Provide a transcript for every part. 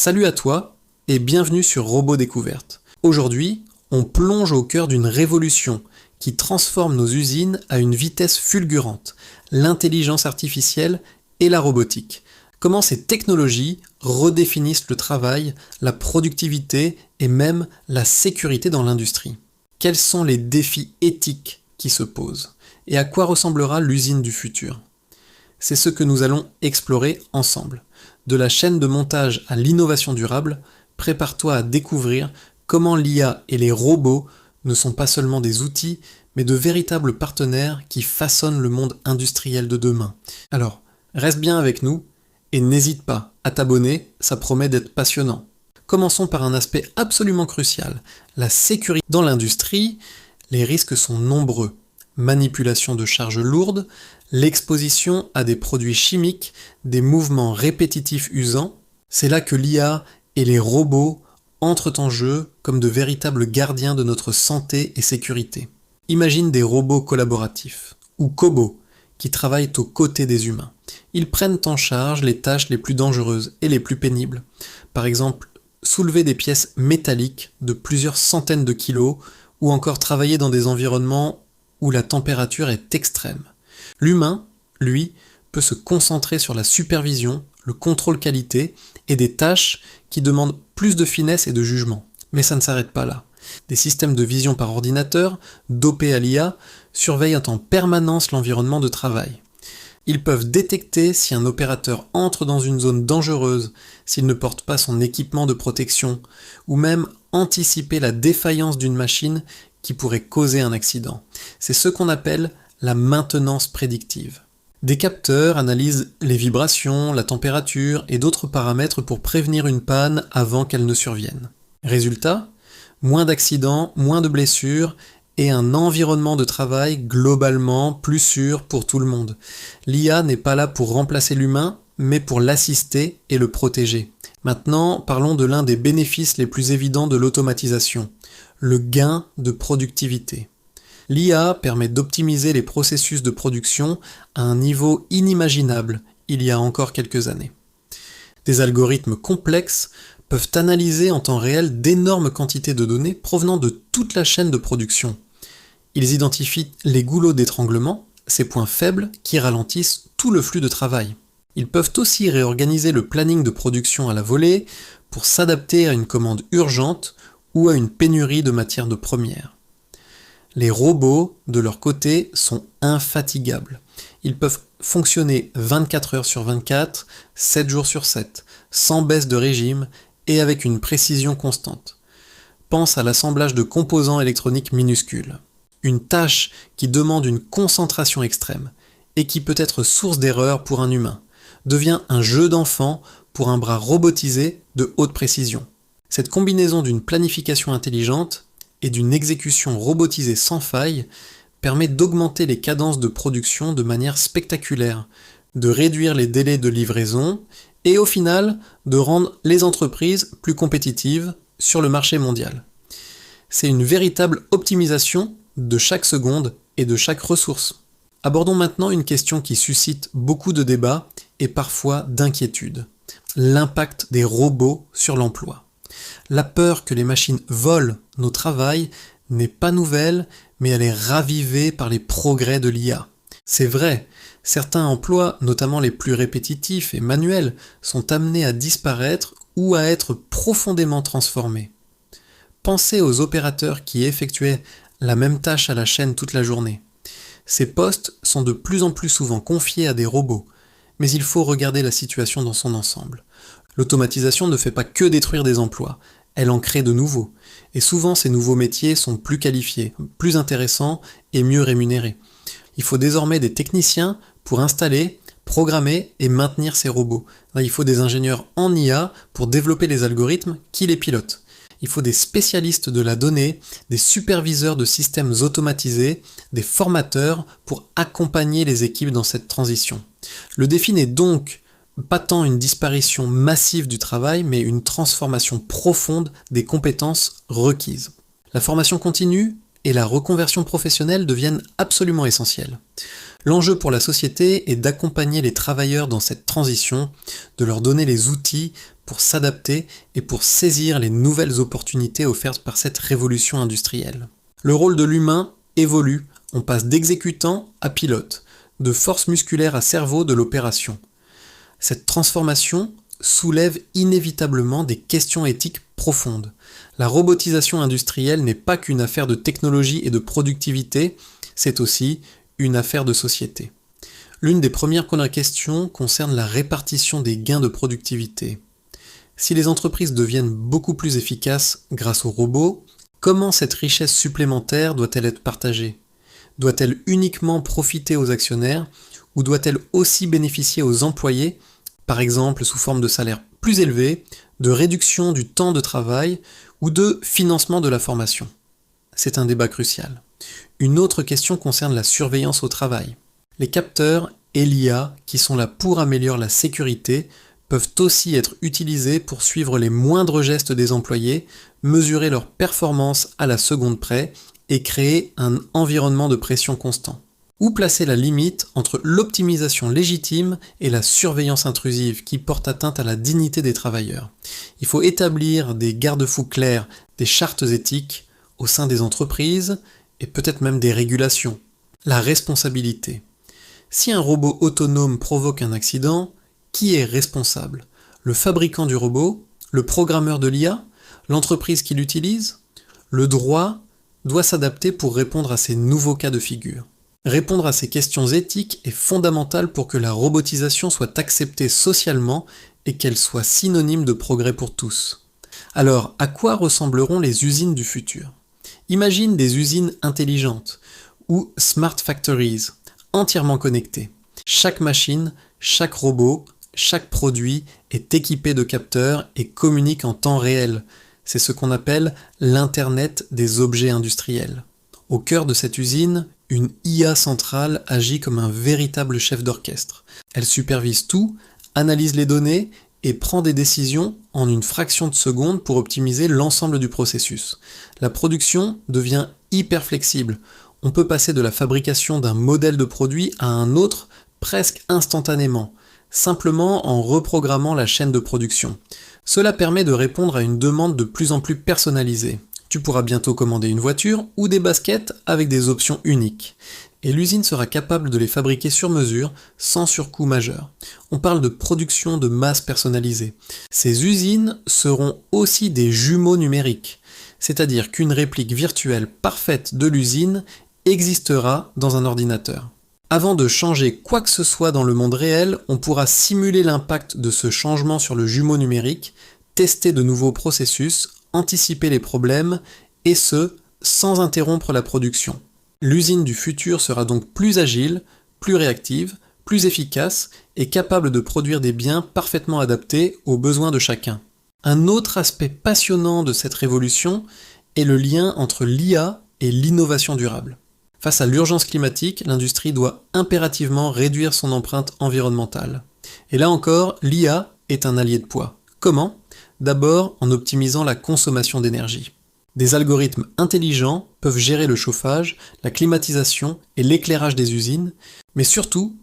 Salut à toi et bienvenue sur Robot Découverte. Aujourd'hui, on plonge au cœur d'une révolution qui transforme nos usines à une vitesse fulgurante, l'intelligence artificielle et la robotique. Comment ces technologies redéfinissent le travail, la productivité et même la sécurité dans l'industrie. Quels sont les défis éthiques qui se posent et à quoi ressemblera l'usine du futur? C'est ce que nous allons explorer ensemble. De la chaîne de montage à l'innovation durable, prépare-toi à découvrir comment l'IA et les robots ne sont pas seulement des outils, mais de véritables partenaires qui façonnent le monde industriel de demain. Alors, reste bien avec nous et n'hésite pas à t'abonner, ça promet d'être passionnant. Commençons par un aspect absolument crucial, la sécurité. Dans l'industrie, les risques sont nombreux. Manipulation de charges lourdes, l'exposition à des produits chimiques, des mouvements répétitifs usants, c'est là que l'IA et les robots entrent en jeu comme de véritables gardiens de notre santé et sécurité. Imagine des robots collaboratifs, ou cobots, qui travaillent aux côtés des humains. Ils prennent en charge les tâches les plus dangereuses et les plus pénibles. Par exemple, soulever des pièces métalliques de plusieurs centaines de kilos, ou encore travailler dans des environnements où la température est extrême. L'humain, lui, peut se concentrer sur la supervision, le contrôle qualité et des tâches qui demandent plus de finesse et de jugement. Mais ça ne s'arrête pas là. Des systèmes de vision par ordinateur, dopés à l'IA, surveillent en permanence l'environnement de travail. Ils peuvent détecter si un opérateur entre dans une zone dangereuse, s'il ne porte pas son équipement de protection, ou même anticiper la défaillance d'une machine qui pourrait causer un accident. C'est ce qu'on appelle la maintenance prédictive. Des capteurs analysent les vibrations, la température et d'autres paramètres pour prévenir une panne avant qu'elle ne survienne. Résultat, moins d'accidents, moins de blessures et un environnement de travail globalement plus sûr pour tout le monde. L'IA n'est pas là pour remplacer l'humain, mais pour l'assister et le protéger. Maintenant, parlons de l'un des bénéfices les plus évidents de l'automatisation, le gain de productivité. L'IA permet d'optimiser les processus de production à un niveau inimaginable il y a encore quelques années. Des algorithmes complexes peuvent analyser en temps réel d'énormes quantités de données provenant de toute la chaîne de production. Ils identifient les goulots d'étranglement, ces points faibles qui ralentissent tout le flux de travail. Ils peuvent aussi réorganiser le planning de production à la volée pour s'adapter à une commande urgente ou à une pénurie de matières premières. Les robots, de leur côté, sont infatigables. Ils peuvent fonctionner 24 heures sur 24, 7 jours sur 7, sans baisse de régime et avec une précision constante. Pense à l'assemblage de composants électroniques minuscules. Une tâche qui demande une concentration extrême et qui peut être source d'erreur pour un humain devient un jeu d'enfant pour un bras robotisé de haute précision. Cette combinaison d'une planification intelligente et d'une exécution robotisée sans faille permet d'augmenter les cadences de production de manière spectaculaire, de réduire les délais de livraison et au final de rendre les entreprises plus compétitives sur le marché mondial. C'est une véritable optimisation de chaque seconde et de chaque ressource. Abordons maintenant une question qui suscite beaucoup de débats et parfois d'inquiétude. L'impact des robots sur l'emploi. La peur que les machines volent nos travails n'est pas nouvelle, mais elle est ravivée par les progrès de l'IA. C'est vrai, certains emplois, notamment les plus répétitifs et manuels, sont amenés à disparaître ou à être profondément transformés. Pensez aux opérateurs qui effectuaient la même tâche à la chaîne toute la journée. Ces postes sont de plus en plus souvent confiés à des robots, mais il faut regarder la situation dans son ensemble. L'automatisation ne fait pas que détruire des emplois, elle en crée de nouveaux. Et souvent ces nouveaux métiers sont plus qualifiés, plus intéressants et mieux rémunérés. Il faut désormais des techniciens pour installer, programmer et maintenir ces robots. Là, il faut des ingénieurs en IA pour développer les algorithmes qui les pilotent. Il faut des spécialistes de la donnée, des superviseurs de systèmes automatisés, des formateurs pour accompagner les équipes dans cette transition. Le défi n'est donc pas tant une disparition massive du travail, mais une transformation profonde des compétences requises. La formation continue et la reconversion professionnelle deviennent absolument essentielles. L'enjeu pour la société est d'accompagner les travailleurs dans cette transition, de leur donner les outils pour s'adapter et pour saisir les nouvelles opportunités offertes par cette révolution industrielle. Le rôle de l'humain évolue, on passe d'exécutant à pilote, de force musculaire à cerveau de l'opération. Cette transformation soulève inévitablement des questions éthiques profondes. La robotisation industrielle n'est pas qu'une affaire de technologie et de productivité, c'est aussi une affaire de société. L'une des premières questions concerne la répartition des gains de productivité. Si les entreprises deviennent beaucoup plus efficaces grâce aux robots, comment cette richesse supplémentaire doit-elle être partagée ? Doit-elle uniquement profiter aux actionnaires ou doit-elle aussi bénéficier aux employés, par exemple sous forme de salaires plus élevés, de réduction du temps de travail ou de financement de la formation ? C'est un débat crucial. Une autre question concerne la surveillance au travail. Les capteurs et l'IA, qui sont là pour améliorer la sécurité, peuvent aussi être utilisés pour suivre les moindres gestes des employés, mesurer leur performance à la seconde près et créer un environnement de pression constant. Où placer la limite entre l'optimisation légitime et la surveillance intrusive qui porte atteinte à la dignité des travailleurs ? Il faut établir des garde-fous clairs, des chartes éthiques au sein des entreprises et peut-être même des régulations. La responsabilité. Si un robot autonome provoque un accident, qui est responsable ? Le fabricant du robot ? Le programmeur de l'IA ? L'entreprise qui l'utilise ? Le droit doit s'adapter pour répondre à ces nouveaux cas de figure. Répondre à ces questions éthiques est fondamental pour que la robotisation soit acceptée socialement et qu'elle soit synonyme de progrès pour tous. Alors, à quoi ressembleront les usines du futur ? Imagine des usines intelligentes ou smart factories, entièrement connectées. Chaque machine, chaque robot, chaque produit est équipé de capteurs et communique en temps réel. C'est ce qu'on appelle l'Internet des objets industriels. Au cœur de cette usine, une IA centrale agit comme un véritable chef d'orchestre. Elle supervise tout, analyse les données et prend des décisions en une fraction de seconde pour optimiser l'ensemble du processus. La production devient hyper flexible. On peut passer de la fabrication d'un modèle de produit à un autre presque instantanément, simplement en reprogrammant la chaîne de production. Cela permet de répondre à une demande de plus en plus personnalisée. Tu pourras bientôt commander une voiture ou des baskets avec des options uniques. Et l'usine sera capable de les fabriquer sur mesure, sans surcoût majeur. On parle de production de masse personnalisée. Ces usines seront aussi des jumeaux numériques, c'est-à-dire qu'une réplique virtuelle parfaite de l'usine existera dans un ordinateur. Avant de changer quoi que ce soit dans le monde réel, on pourra simuler l'impact de ce changement sur le jumeau numérique, tester de nouveaux processus, anticiper les problèmes, et ce, sans interrompre la production. L'usine du futur sera donc plus agile, plus réactive, plus efficace et capable de produire des biens parfaitement adaptés aux besoins de chacun. Un autre aspect passionnant de cette révolution est le lien entre l'IA et l'innovation durable. Face à l'urgence climatique, l'industrie doit impérativement réduire son empreinte environnementale. Et là encore, l'IA est un allié de poids. Comment ? D'abord en optimisant la consommation d'énergie. Des algorithmes intelligents peuvent gérer le chauffage, la climatisation et l'éclairage des usines, mais surtout,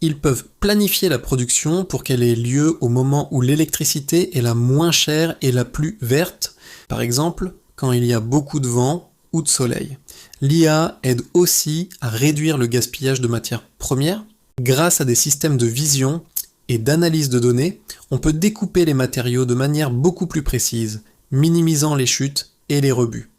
ils peuvent planifier la production pour qu'elle ait lieu au moment où l'électricité est la moins chère et la plus verte, par exemple quand il y a beaucoup de vent ou de soleil. L'IA aide aussi à réduire le gaspillage de matières premières. Grâce à des systèmes de vision et d'analyse de données, on peut découper les matériaux de manière beaucoup plus précise, minimisant les chutes et les rebuts.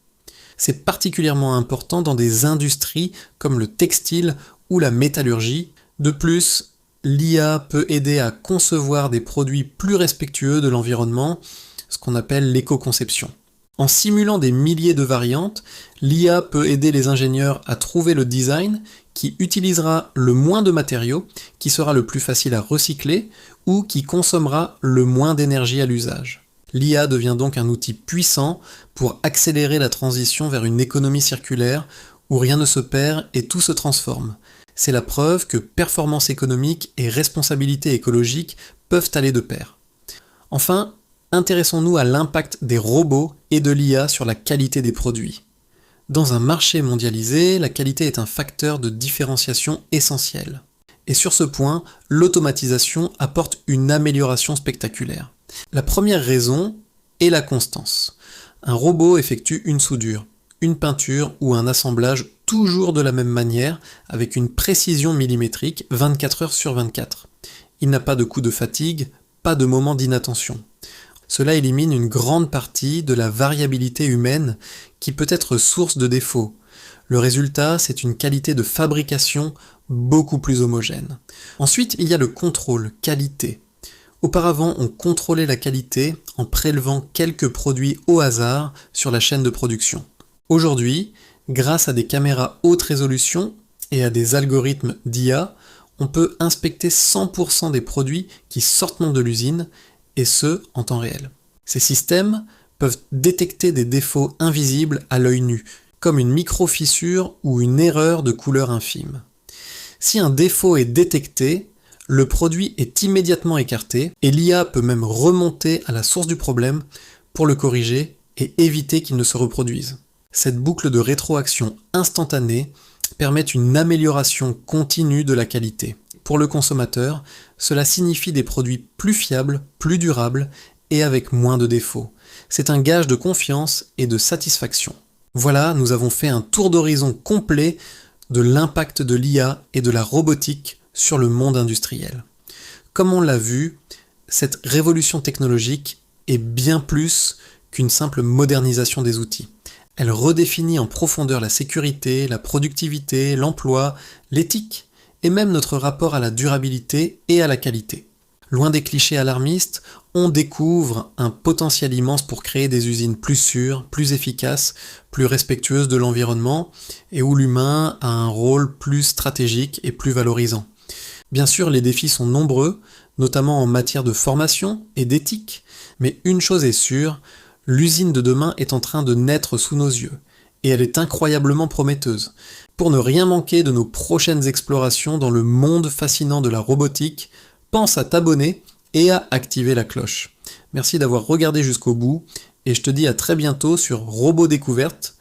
C'est particulièrement important dans des industries comme le textile ou la métallurgie. De plus, l'IA peut aider à concevoir des produits plus respectueux de l'environnement, ce qu'on appelle l'éco-conception. En simulant des milliers de variantes, l'IA peut aider les ingénieurs à trouver le design qui utilisera le moins de matériaux, qui sera le plus facile à recycler ou qui consommera le moins d'énergie à l'usage. L'IA devient donc un outil puissant pour accélérer la transition vers une économie circulaire où rien ne se perd et tout se transforme. C'est la preuve que performance économique et responsabilité écologique peuvent aller de pair. Enfin, intéressons-nous à l'impact des robots et de l'IA sur la qualité des produits. Dans un marché mondialisé, la qualité est un facteur de différenciation essentiel. Et sur ce point, l'automatisation apporte une amélioration spectaculaire. La première raison est la constance. Un robot effectue une soudure, une peinture ou un assemblage toujours de la même manière, avec une précision millimétrique 24 heures sur 24. Il n'a pas de coup de fatigue, pas de moment d'inattention. Cela élimine une grande partie de la variabilité humaine qui peut être source de défauts. Le résultat, c'est une qualité de fabrication beaucoup plus homogène. Ensuite, il y a le contrôle qualité. Auparavant, on contrôlait la qualité en prélevant quelques produits au hasard sur la chaîne de production. Aujourd'hui, grâce à des caméras haute résolution et à des algorithmes d'IA, on peut inspecter 100% des produits qui sortent de l'usine, et ce, en temps réel. Ces systèmes peuvent détecter des défauts invisibles à l'œil nu, comme une micro-fissure ou une erreur de couleur infime. Si un défaut est détecté, le produit est immédiatement écarté et l'IA peut même remonter à la source du problème pour le corriger et éviter qu'il ne se reproduise. Cette boucle de rétroaction instantanée permet une amélioration continue de la qualité. Pour le consommateur, cela signifie des produits plus fiables, plus durables et avec moins de défauts. C'est un gage de confiance et de satisfaction. Voilà, nous avons fait un tour d'horizon complet de l'impact de l'IA et de la robotique sur le monde industriel. Comme on l'a vu, cette révolution technologique est bien plus qu'une simple modernisation des outils. Elle redéfinit en profondeur la sécurité, la productivité, l'emploi, l'éthique et même notre rapport à la durabilité et à la qualité. Loin des clichés alarmistes, on découvre un potentiel immense pour créer des usines plus sûres, plus efficaces, plus respectueuses de l'environnement et où l'humain a un rôle plus stratégique et plus valorisant. Bien sûr, les défis sont nombreux, notamment en matière de formation et d'éthique, mais une chose est sûre, l'usine de demain est en train de naître sous nos yeux, et elle est incroyablement prometteuse. Pour ne rien manquer de nos prochaines explorations dans le monde fascinant de la robotique, pense à t'abonner et à activer la cloche. Merci d'avoir regardé jusqu'au bout, et je te dis à très bientôt sur Robot Découverte,